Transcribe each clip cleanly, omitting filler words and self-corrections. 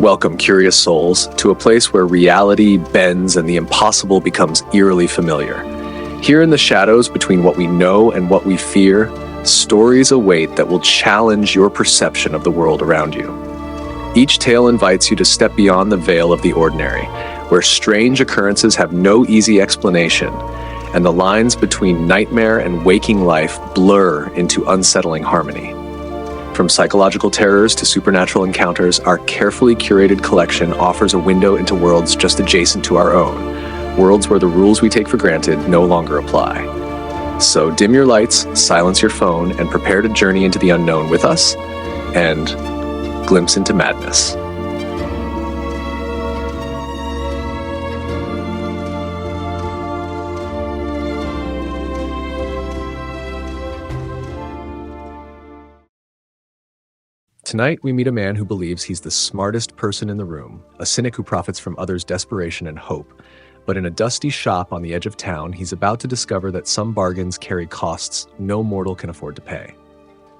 Welcome, curious souls, to a place where reality bends and the impossible becomes eerily familiar. Here in the shadows between what we know and what we fear, stories await that will challenge your perception of the world around you. Each tale invites you to step beyond the veil of the ordinary, where strange occurrences have no easy explanation, and the lines between nightmare and waking life blur into unsettling harmony. From psychological terrors to supernatural encounters, our carefully curated collection offers a window into worlds just adjacent to our own, worlds where the rules we take for granted no longer apply. So dim your lights, silence your phone, and prepare to journey into the unknown with us, and glimpse into madness. Tonight, we meet a man who believes he's the smartest person in the room, a cynic who profits from others' desperation and hope. But in a dusty shop on the edge of town, he's about to discover that some bargains carry costs no mortal can afford to pay.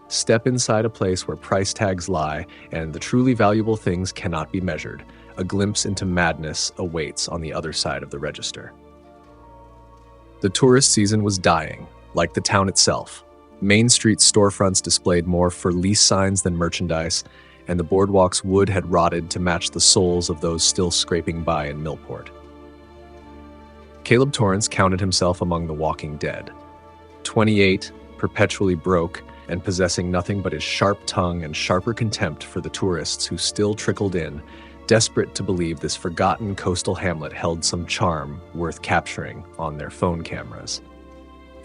Step inside a place where price tags lie and the truly valuable things cannot be measured. A glimpse into madness awaits on the other side of the register. The tourist season was dying, like the town itself. Main Street storefronts displayed more for lease signs than merchandise, and the boardwalk's wood had rotted to match the souls of those still scraping by in Millport. Caleb Torrance counted himself among the walking dead. 28, perpetually broke, and possessing nothing but his sharp tongue and sharper contempt for the tourists who still trickled in, desperate to believe this forgotten coastal hamlet held some charm worth capturing on their phone cameras.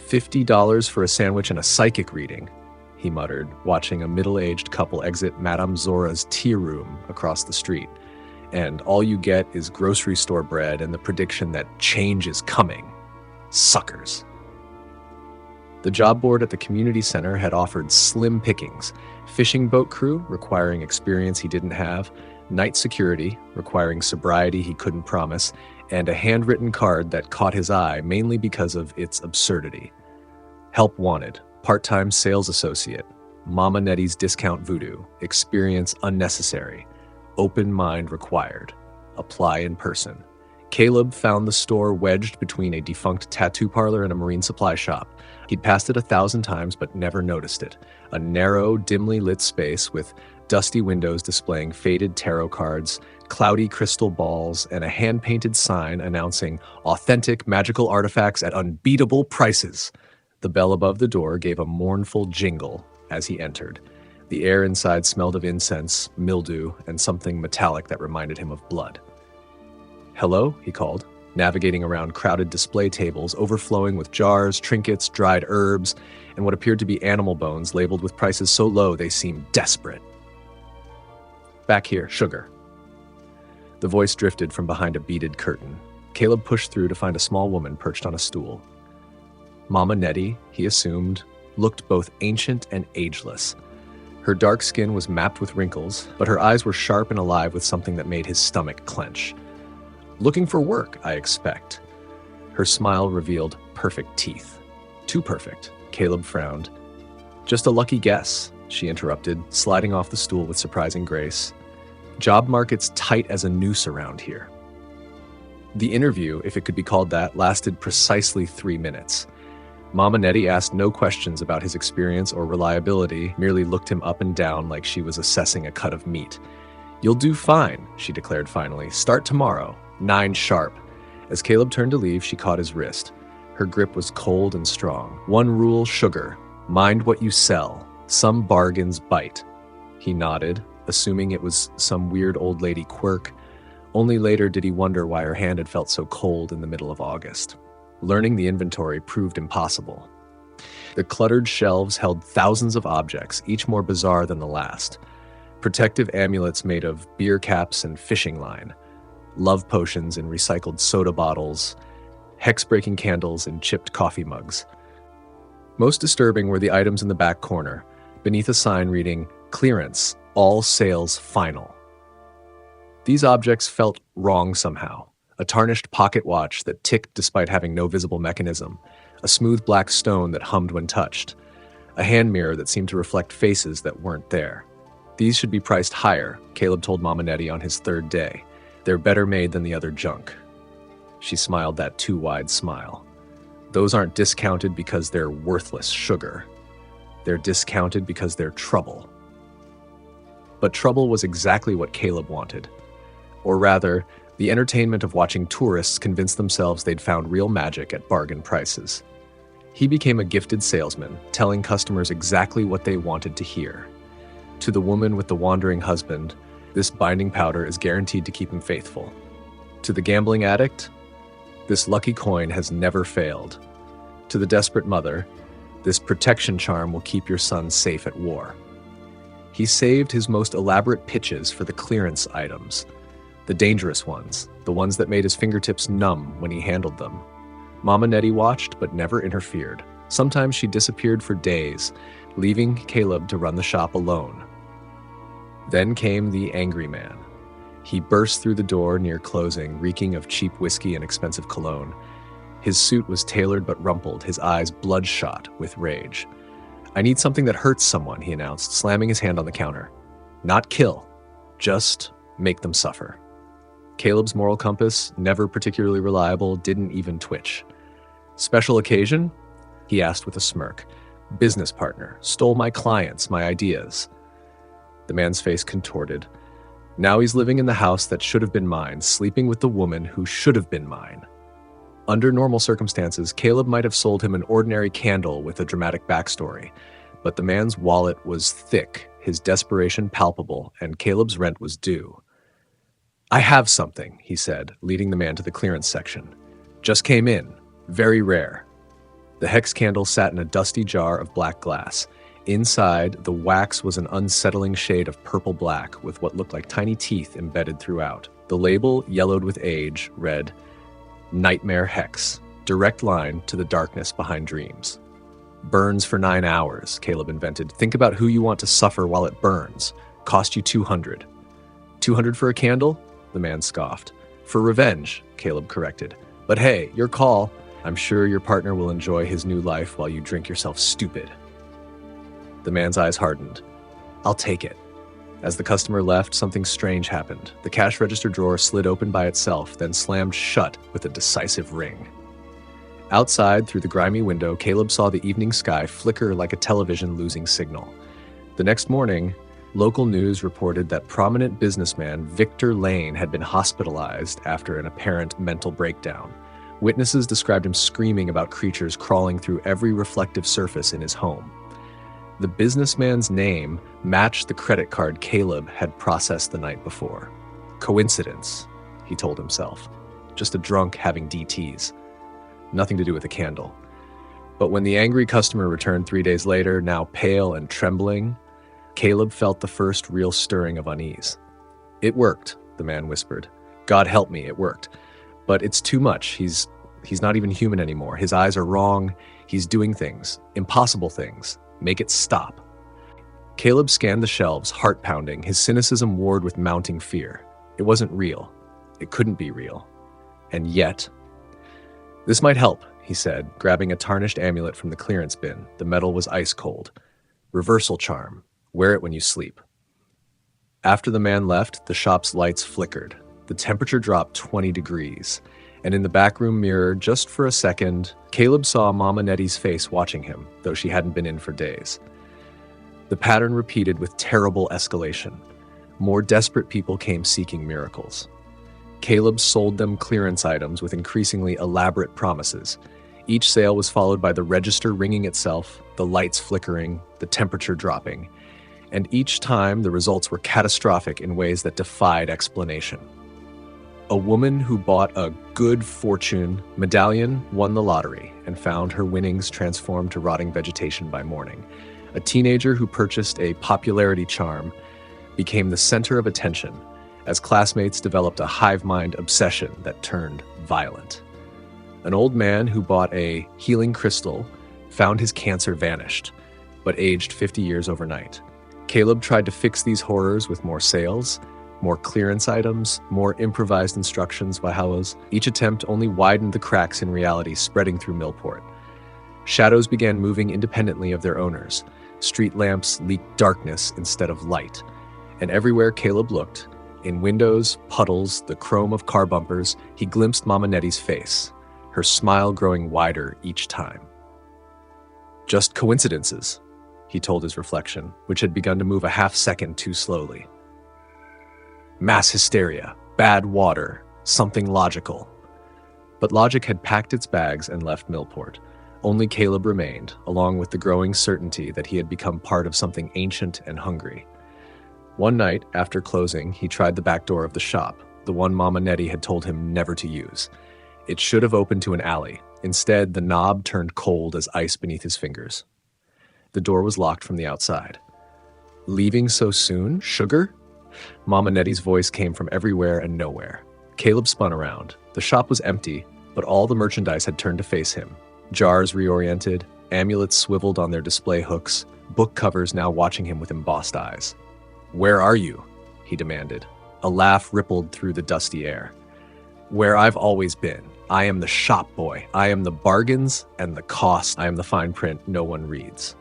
$50 for a sandwich and a psychic reading, he muttered, watching a middle-aged couple exit Madame Zora's tea room across the street. And all you get is grocery store bread and the prediction that change is coming. Suckers. The job board at the community center had offered slim pickings: fishing boat crew, requiring experience he didn't have, night security, requiring sobriety he couldn't promise, and a handwritten card that caught his eye mainly because of its absurdity. Help wanted, part-time sales associate, Mama Nettie's discount voodoo, experience unnecessary, open mind required, apply in person. Caleb found the store wedged between a defunct tattoo parlor and a marine supply shop. He'd passed it 1,000 times but never noticed it. A narrow, dimly lit space with dusty windows displaying faded tarot cards, cloudy crystal balls, and a hand-painted sign announcing authentic magical artifacts at unbeatable prices. The bell above the door gave a mournful jingle as he entered. The air inside smelled of incense, mildew, and something metallic that reminded him of blood. "Hello?" he called, navigating around crowded display tables overflowing with jars, trinkets, dried herbs, and what appeared to be animal bones labeled with prices so low they seemed desperate. "Back here, sugar." The voice drifted from behind a beaded curtain. Caleb pushed through to find a small woman perched on a stool. Mama Nettie, he assumed, looked both ancient and ageless. Her dark skin was mapped with wrinkles, but her eyes were sharp and alive with something that made his stomach clench. "Looking for work, I expect." Her smile revealed perfect teeth. Too perfect, Caleb frowned. "Just a lucky guess," she interrupted, sliding off the stool with surprising grace. "Job market's tight as a noose around here." The interview, if it could be called that, lasted precisely 3 minutes. Mama Nettie asked no questions about his experience or reliability, merely looked him up and down like she was assessing a cut of meat. "You'll do fine," she declared finally. "Start tomorrow, 9 sharp." As Caleb turned to leave, she caught his wrist. Her grip was cold and strong. "One rule, sugar. Mind what you sell. Some bargains bite." He nodded, assuming it was some weird old lady quirk. Only later did he wonder why her hand had felt so cold in the middle of August. Learning the inventory proved impossible. The cluttered shelves held thousands of objects, each more bizarre than the last. Protective amulets made of beer caps and fishing line, love potions in recycled soda bottles, hex-breaking candles in chipped coffee mugs. Most disturbing were the items in the back corner, beneath a sign reading, "Clearance, all sales final." These objects felt wrong somehow. A tarnished pocket watch that ticked despite having no visible mechanism, a smooth black stone that hummed when touched, a hand mirror that seemed to reflect faces that weren't there. These should be priced higher, Caleb told Mama Nettie on his third day. They're better made than the other junk. She smiled that too wide smile. Those aren't discounted because they're worthless sugar. They're discounted because they're trouble. But trouble was exactly what Caleb wanted. Or rather, the entertainment of watching tourists convince themselves they'd found real magic at bargain prices. He became a gifted salesman, telling customers exactly what they wanted to hear. To the woman with the wandering husband, this binding powder is guaranteed to keep him faithful. To the gambling addict, this lucky coin has never failed. To the desperate mother, this protection charm will keep your son safe at war. He saved his most elaborate pitches for the clearance items, the dangerous ones, the ones that made his fingertips numb when he handled them. Mama Nettie watched but never interfered. Sometimes she disappeared for days, leaving Caleb to run the shop alone. Then came the angry man. He burst through the door near closing, reeking of cheap whiskey and expensive cologne. His suit was tailored but rumpled, his eyes bloodshot with rage. "I need something that hurts someone," he announced, slamming his hand on the counter. "Not kill, just make them suffer." Caleb's moral compass, never particularly reliable, didn't even twitch. "Special occasion?" he asked with a smirk. "Business partner, stole my clients, my ideas." The man's face contorted. Now he's living in the house that should have been mine, sleeping with the woman who should have been mine. Under normal circumstances, Caleb might have sold him an ordinary candle with a dramatic backstory, but the man's wallet was thick, his desperation palpable, and Caleb's rent was due. "I have something," he said, leading the man to the clearance section. "Just came in. Very rare." The hex candle sat in a dusty jar of black glass. Inside, the wax was an unsettling shade of purple-black with what looked like tiny teeth embedded throughout. The label, yellowed with age, read, "Nightmare Hex, direct line to the darkness behind dreams." "Burns for 9 hours," Caleb invented. "Think about who you want to suffer while it burns. Cost you 200. 200 for a candle?" The man scoffed. "For revenge," Caleb corrected. "But hey, your call. I'm sure your partner will enjoy his new life while you drink yourself stupid." The man's eyes hardened. "I'll take it." As the customer left, something strange happened. The cash register drawer slid open by itself, then slammed shut with a decisive ring. Outside, through the grimy window, Caleb saw the evening sky flicker like a television losing signal. The next morning, local news reported that prominent businessman Victor Lane had been hospitalized after an apparent mental breakdown. Witnesses described him screaming about creatures crawling through every reflective surface in his home. The businessman's name matched the credit card Caleb had processed the night before. Coincidence, he told himself. Just a drunk having DTs. Nothing to do with a candle. But when the angry customer returned 3 days later, now pale and trembling, Caleb felt the first real stirring of unease. "It worked," the man whispered. "God help me, it worked. But it's too much. He's not even human anymore. His eyes are wrong. He's doing things, impossible things. Make it stop." Caleb scanned the shelves, heart pounding, his cynicism warred with mounting fear. It wasn't real. It couldn't be real. And yet... "This might help," he said, grabbing a tarnished amulet from the clearance bin. The metal was ice cold. "Reversal charm. Wear it when you sleep." After the man left, the shop's lights flickered. The temperature dropped 20 degrees. And in the backroom mirror, just for a second, Caleb saw Mama Nettie's face watching him, though she hadn't been in for days. The pattern repeated with terrible escalation. More desperate people came seeking miracles. Caleb sold them clearance items with increasingly elaborate promises. Each sale was followed by the register ringing itself, the lights flickering, the temperature dropping. And each time, the results were catastrophic in ways that defied explanation. A woman who bought a good fortune medallion won the lottery and found her winnings transformed to rotting vegetation by morning. A teenager who purchased a popularity charm became the center of attention as classmates developed a hive mind obsession that turned violent. An old man who bought a healing crystal found his cancer vanished, but aged 50 years overnight. Caleb tried to fix these horrors with more sales, more clearance items, more improvised instructions by Hallows. Each attempt only widened the cracks in reality spreading through Millport. Shadows began moving independently of their owners. Street lamps leaked darkness instead of light. And everywhere Caleb looked, in windows, puddles, the chrome of car bumpers, he glimpsed Mama Nettie's face, her smile growing wider each time. Just coincidences, he told his reflection, which had begun to move a half-second too slowly. Mass hysteria, bad water, something logical. But logic had packed its bags and left Millport. Only Caleb remained, along with the growing certainty that he had become part of something ancient and hungry. One night, after closing, he tried the back door of the shop, the one Mama Nettie had told him never to use. It should have opened to an alley. Instead, the knob turned cold as ice beneath his fingers. The door was locked from the outside. Leaving so soon? Sugar? Mama Nettie's voice came from everywhere and nowhere. Caleb spun around. The shop was empty, but all the merchandise had turned to face him. Jars reoriented, amulets swiveled on their display hooks, book covers now watching him with embossed eyes. "Where are you?" he demanded. A laugh rippled through the dusty air. "Where I've always been. I am the shop boy. I am the bargains and the cost. I am the fine print no one reads."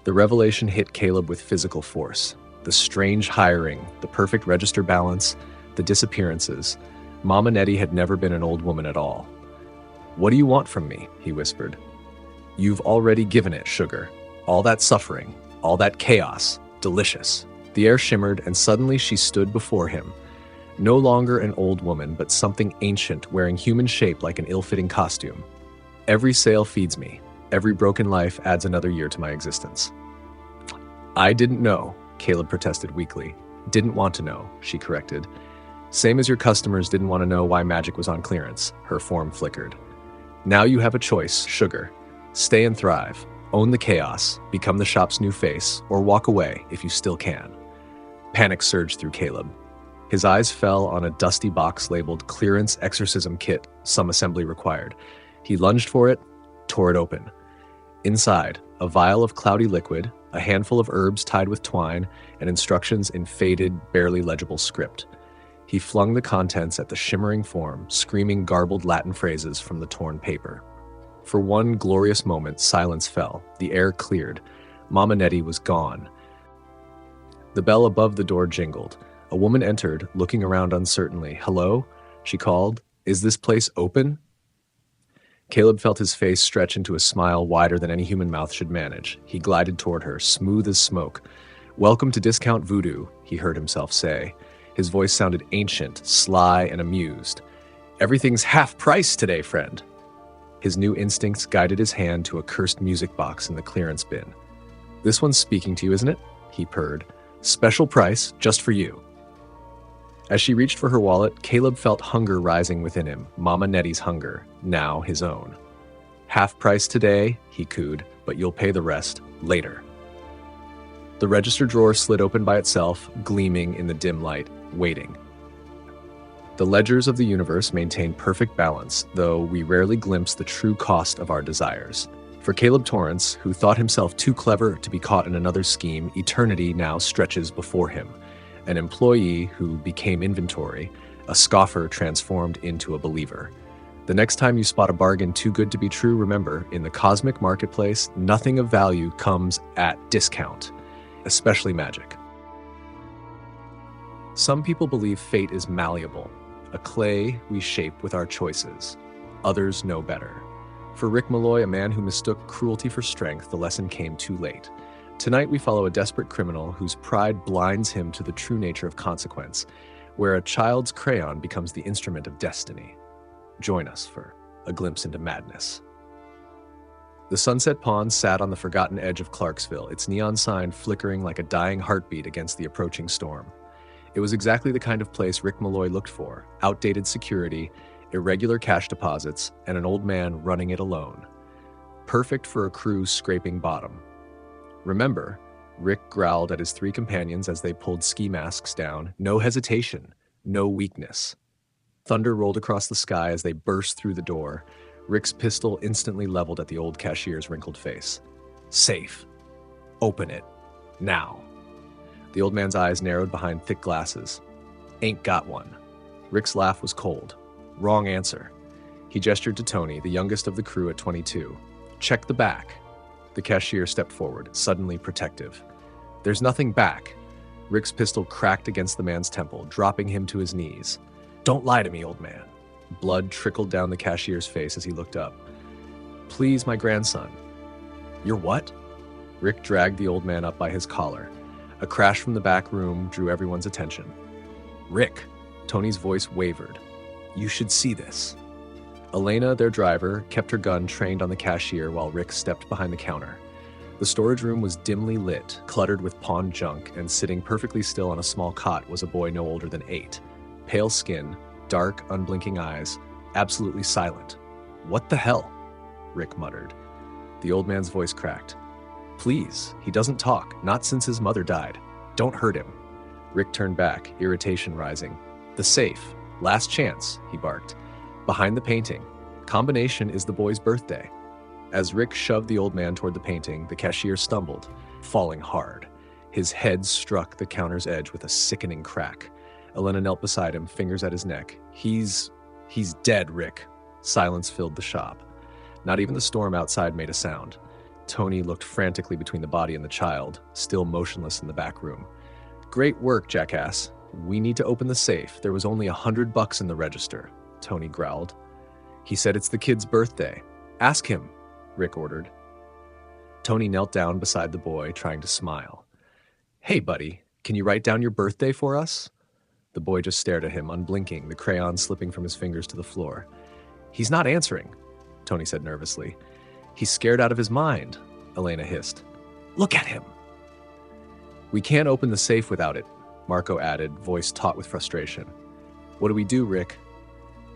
The revelation hit Caleb with physical force. The strange hiring, the perfect register balance, the disappearances. Mama Nettie had never been an old woman at all. "What do you want from me?" he whispered. "You've already given it, Sugar. All that suffering, all that chaos, delicious." The air shimmered, and suddenly she stood before him. No longer an old woman, but something ancient, wearing human shape like an ill-fitting costume. "Every sale feeds me. Every broken life adds another year to my existence." "I didn't know," Caleb protested weakly. "Didn't want to know," she corrected. "Same as your customers didn't want to know why magic was on clearance," her form flickered. "Now you have a choice, Sugar. Stay and thrive. Own the chaos, become the shop's new face, or walk away if you still can." Panic surged through Caleb. His eyes fell on a dusty box labeled Clearance Exorcism Kit, some assembly required. He lunged for it, tore it open. Inside, a vial of cloudy liquid, a handful of herbs tied with twine, and instructions in faded, barely legible script. He flung the contents at the shimmering form, screaming garbled Latin phrases from the torn paper. For one glorious moment, silence fell. The air cleared. Mama Nettie was gone. The bell above the door jingled. A woman entered, looking around uncertainly. "Hello?" she called. "Is this place open?" Caleb felt his face stretch into a smile wider than any human mouth should manage. He glided toward her, smooth as smoke. "Welcome to Discount Voodoo," he heard himself say. His voice sounded ancient, sly, and amused. "Everything's half price today, friend." His new instincts guided his hand to a cursed music box in the clearance bin. "This one's speaking to you, isn't it?" he purred. "Special price, just for you." As she reached for her wallet, Caleb felt hunger rising within him, Mama Nettie's hunger, now his own. "Half price today," he cooed, "but you'll pay the rest later." The register drawer slid open by itself, gleaming in the dim light, waiting. The ledgers of the universe maintain perfect balance, though we rarely glimpse the true cost of our desires. For Caleb Torrance, who thought himself too clever to be caught in another scheme, eternity now stretches before him. An employee who became inventory, a scoffer transformed into a believer. The next time you spot a bargain too good to be true, remember, in the cosmic marketplace, nothing of value comes at discount, especially magic. Some people believe fate is malleable, a clay we shape with our choices. Others know better. For Rick Malloy, a man who mistook cruelty for strength, the lesson came too late. Tonight we follow a desperate criminal whose pride blinds him to the true nature of consequence, where a child's crayon becomes the instrument of destiny. Join us for a glimpse into madness. The Sunset Pond sat on the forgotten edge of Clarksville, its neon sign flickering like a dying heartbeat against the approaching storm. It was exactly the kind of place Rick Malloy looked for: outdated security, irregular cash deposits, and an old man running it alone. Perfect for a crew scraping bottom. "Remember," Rick growled at his three companions as they pulled ski masks down, "no hesitation, no weakness." Thunder rolled across the sky as they burst through the door, Rick's pistol instantly leveled at the old cashier's wrinkled face. "Safe. Open it. Now." The old man's eyes narrowed behind thick glasses. "Ain't got one." Rick's laugh was cold. "Wrong answer." He gestured to Tony, the youngest of the crew at 22. "Check the back." The cashier stepped forward, suddenly protective. "There's nothing back." Rick's pistol cracked against the man's temple, dropping him to his knees. "Don't lie to me, old man." Blood trickled down the cashier's face as he looked up. "Please, my grandson." "You're what?" Rick dragged the old man up by his collar. A crash from the back room drew everyone's attention. "Rick," Tony's voice wavered. "You should see this." Elena, their driver, kept her gun trained on the cashier while Rick stepped behind the counter. The storage room was dimly lit, cluttered with pawned junk, and sitting perfectly still on a small cot was a boy no older than 8. Pale skin, dark, unblinking eyes, absolutely silent. "What the hell?" Rick muttered. The old man's voice cracked. "Please, he doesn't talk, not since his mother died. Don't hurt him." Rick turned back, irritation rising. "The safe. Last chance," he barked. "Behind the painting. Combination is the boy's birthday." As Rick shoved the old man toward the painting, the cashier stumbled, falling hard. His head struck the counter's edge with a sickening crack. Elena knelt beside him, fingers at his neck. He's dead, Rick." Silence filled the shop. Not even the storm outside made a sound. Tony looked frantically between the body and the child, still motionless in the back room. "Great work, jackass. We need to open the safe. There was only $100 in the register," Tony growled. "He said it's the kid's birthday. Ask him," Rick ordered. Tony knelt down beside the boy, trying to smile. "Hey, buddy, can you write down your birthday for us?" The boy just stared at him, unblinking, the crayon slipping from his fingers to the floor. "He's not answering," Tony said nervously. "He's scared out of his mind," Elena hissed. "Look at him." "We can't open the safe without it," Marco added, voice taut with frustration. "What do we do, Rick?"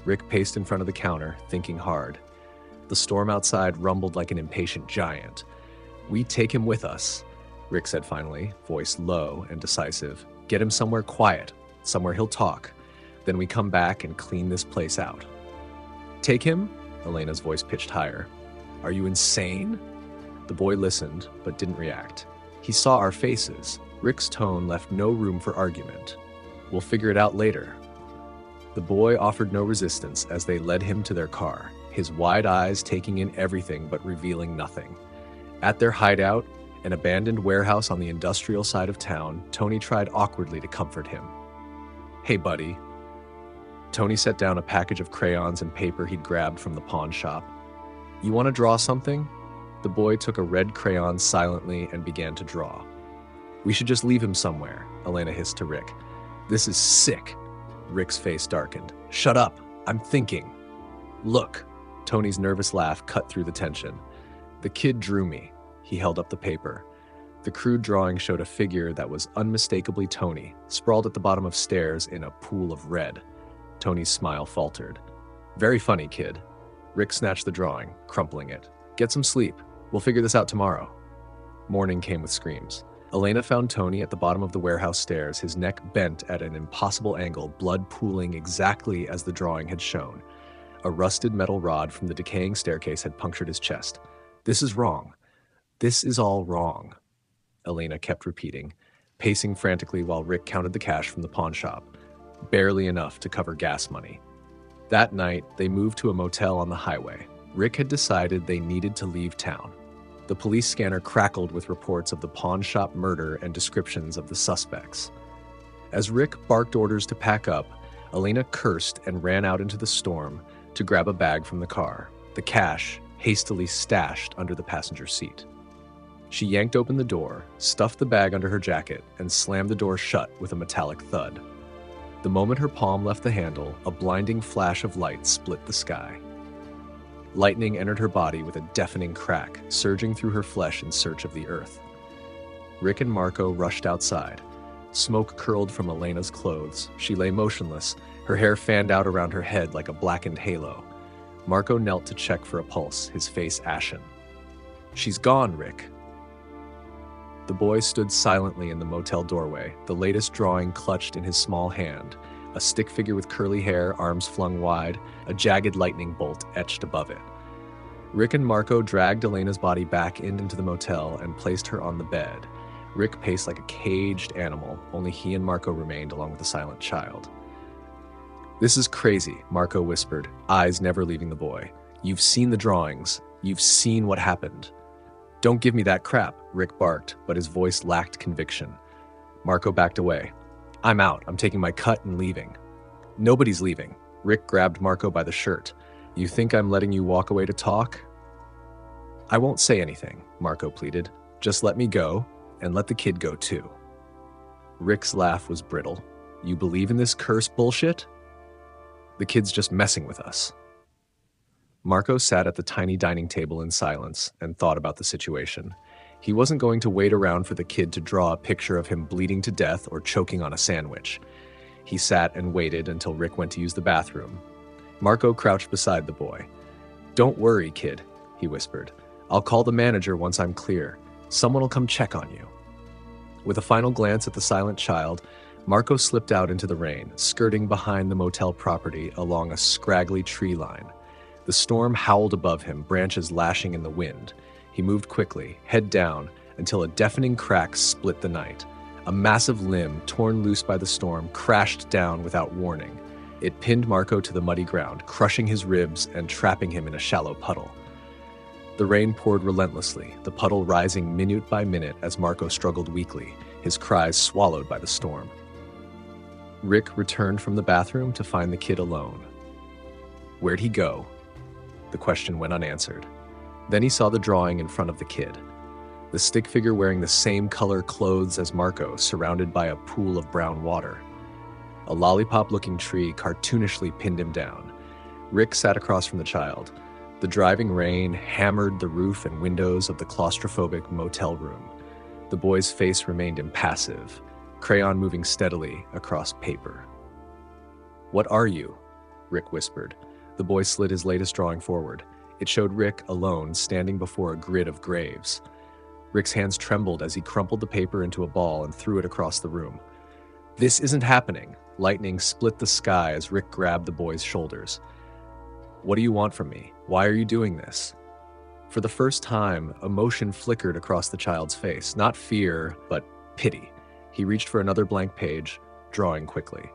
Rick paced in front of the counter, thinking hard. The storm outside rumbled like an impatient giant. "We take him with us," Rick said finally, voice low and decisive. "Get him somewhere quiet, somewhere he'll talk. Then we come back and clean this place out." "Take him?" Elena's voice pitched higher. "Are you insane?" The boy listened, but didn't react. He saw our faces. Rick's tone left no room for argument. "We'll figure it out later." The boy offered no resistance as they led him to their car, his wide eyes taking in everything but revealing nothing. At their hideout, an abandoned warehouse on the industrial side of town, Tony tried awkwardly to comfort him. "Hey, buddy." Tony set down a package of crayons and paper he'd grabbed from the pawn shop. "You want to draw something?" The boy took a red crayon silently and began to draw. "We should just leave him somewhere," Elena hissed to Rick. "This is sick." Rick's face darkened. "Shut up, I'm thinking." "Look." Tony's nervous laugh cut through the tension. "The kid drew me." He held up the paper. The crude drawing showed a figure that was unmistakably Tony, sprawled at the bottom of stairs in a pool of red. Tony's smile faltered. "Very funny, kid." Rick snatched the drawing, crumpling it. "Get some sleep. We'll figure this out tomorrow." Morning came with screams. Elena found Tony at the bottom of the warehouse stairs, his neck bent at an impossible angle, blood pooling exactly as the drawing had shown. A rusted metal rod from the decaying staircase had punctured his chest. "This is wrong. This is all wrong," Elena kept repeating, pacing frantically while Rick counted the cash from the pawn shop. Barely enough to cover gas money. That night, they moved to a motel on the highway. Rick had decided they needed to leave town. The police scanner crackled with reports of the pawn shop murder and descriptions of the suspects. As Rick barked orders to pack up, Elena cursed and ran out into the storm to grab a bag from the car, the cash hastily stashed under the passenger seat. She yanked open the door, stuffed the bag under her jacket, and slammed the door shut with a metallic thud. The moment her palm left the handle, a blinding flash of light split the sky. Lightning entered her body with a deafening crack, surging through her flesh in search of the earth. Rick and Marco rushed outside. Smoke curled from Elena's clothes. She lay motionless, her hair fanned out around her head like a blackened halo. Marco knelt to check for a pulse, his face ashen. "She's gone, Rick." The boy stood silently in the motel doorway, the latest drawing clutched in his small hand, a stick figure with curly hair, arms flung wide, a jagged lightning bolt etched above it. Rick and Marco dragged Elena's body back into the motel and placed her on the bed. Rick paced like a caged animal, only he and Marco remained along with the silent child. "This is crazy," Marco whispered, eyes never leaving the boy. "You've seen the drawings. You've seen what happened." "Don't give me that crap," Rick barked, but his voice lacked conviction. Marco backed away. I'm out. I'm taking my cut and leaving. Nobody's leaving. Rick grabbed Marco by the shirt. You think I'm letting you walk away to talk? I won't say anything, Marco pleaded. Just let me go, and let the kid go too. Rick's laugh was brittle. You believe in this curse bullshit? The kid's just messing with us. Marco sat at the tiny dining table in silence and thought about the situation. He wasn't going to wait around for the kid to draw a picture of him bleeding to death or choking on a sandwich. He sat and waited until Rick went to use the bathroom. Marco crouched beside the boy. Don't worry, kid, he whispered. I'll call the manager once I'm clear. Someone will come check on you. With a final glance at the silent child, Marco slipped out into the rain, skirting behind the motel property along a scraggly tree line. The storm howled above him, branches lashing in the wind. He moved quickly, head down, until a deafening crack split the night. A massive limb, torn loose by the storm, crashed down without warning. It pinned Marco to the muddy ground, crushing his ribs and trapping him in a shallow puddle. The rain poured relentlessly, the puddle rising minute by minute as Marco struggled weakly, his cries swallowed by the storm. Rick returned from the bathroom to find the kid alone. Where'd he go? The question went unanswered. Then he saw the drawing in front of the kid. The stick figure wearing the same color clothes as Marco, surrounded by a pool of brown water. A lollipop-looking tree cartoonishly pinned him down. Rick sat across from the child. The driving rain hammered the roof and windows of the claustrophobic motel room. The boy's face remained impassive, crayon moving steadily across paper. What are you? Rick whispered. The boy slid his latest drawing forward. It showed Rick alone, standing before a grid of graves. Rick's hands trembled as he crumpled the paper into a ball and threw it across the room. This isn't happening. Lightning split the sky as Rick grabbed the boy's shoulders. What do you want from me? Why are you doing this? For the first time, emotion flickered across the child's face. Not fear, but pity. He reached for another blank page, drawing quickly.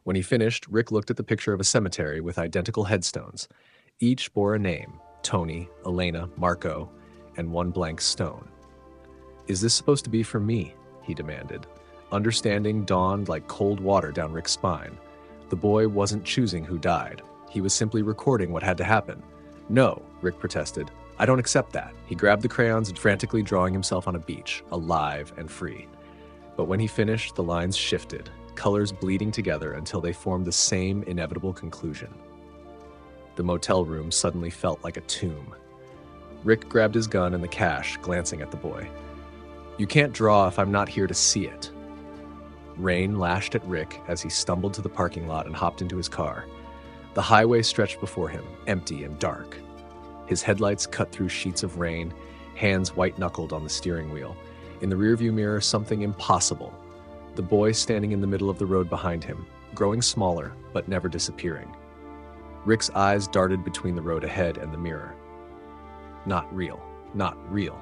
When he finished, Rick looked at the picture of a cemetery with identical headstones. Each bore a name: Tony, Elena, Marco, and one blank stone. Is this supposed to be for me? He demanded. Understanding dawned like cold water down Rick's spine. The boy wasn't choosing who died. He was simply recording what had to happen. No, Rick protested. I don't accept that. He grabbed the crayons and frantically drawing himself on a beach, alive and free. But when he finished, the lines shifted, colors bleeding together until they formed the same inevitable conclusion. The motel room suddenly felt like a tomb. Rick grabbed his gun and the cash, glancing at the boy. You can't draw if I'm not here to see it. Rain lashed at Rick as he stumbled to the parking lot and hopped into his car. The highway stretched before him, empty and dark. His headlights cut through sheets of rain, hands white-knuckled on the steering wheel. In the rearview mirror, something impossible. The boy standing in the middle of the road behind him, growing smaller, but never disappearing. Rick's eyes darted between the road ahead and the mirror. Not real. Not real.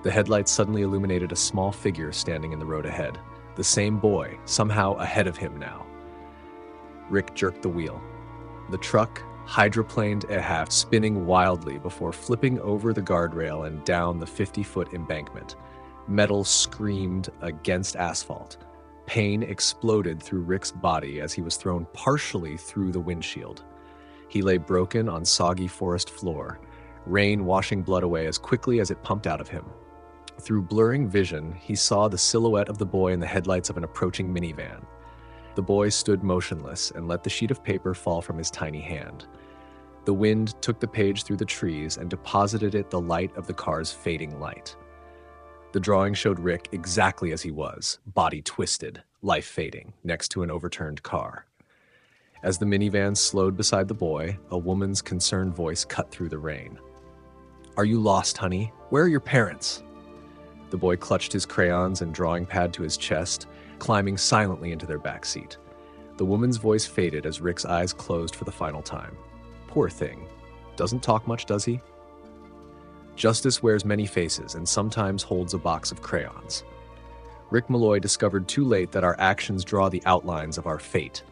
The headlights suddenly illuminated a small figure standing in the road ahead. The same boy, somehow ahead of him now. Rick jerked the wheel. The truck hydroplaned aft, spinning wildly before flipping over the guardrail and down the 50-foot embankment. Metal screamed against asphalt. Pain exploded through Rick's body as he was thrown partially through the windshield. He lay broken on soggy forest floor, rain washing blood away as quickly as it pumped out of him. Through blurring vision, he saw the silhouette of the boy in the headlights of an approaching minivan. The boy stood motionless and let the sheet of paper fall from his tiny hand. The wind took the page through the trees and deposited it the light of the car's fading light. The drawing showed Rick exactly as he was, body twisted, life fading, next to an overturned car. As the minivan slowed beside the boy, a woman's concerned voice cut through the rain. Are you lost, honey? Where are your parents? The boy clutched his crayons and drawing pad to his chest, climbing silently into their back seat. The woman's voice faded as Rick's eyes closed for the final time. Poor thing. Doesn't talk much, does he? Justice wears many faces and sometimes holds a box of crayons. Rick Malloy discovered too late that our actions draw the outlines of our fate.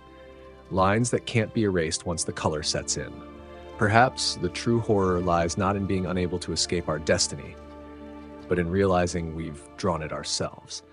Lines that can't be erased once the color sets in. Perhaps the true horror lies not in being unable to escape our destiny, but in realizing we've drawn it ourselves.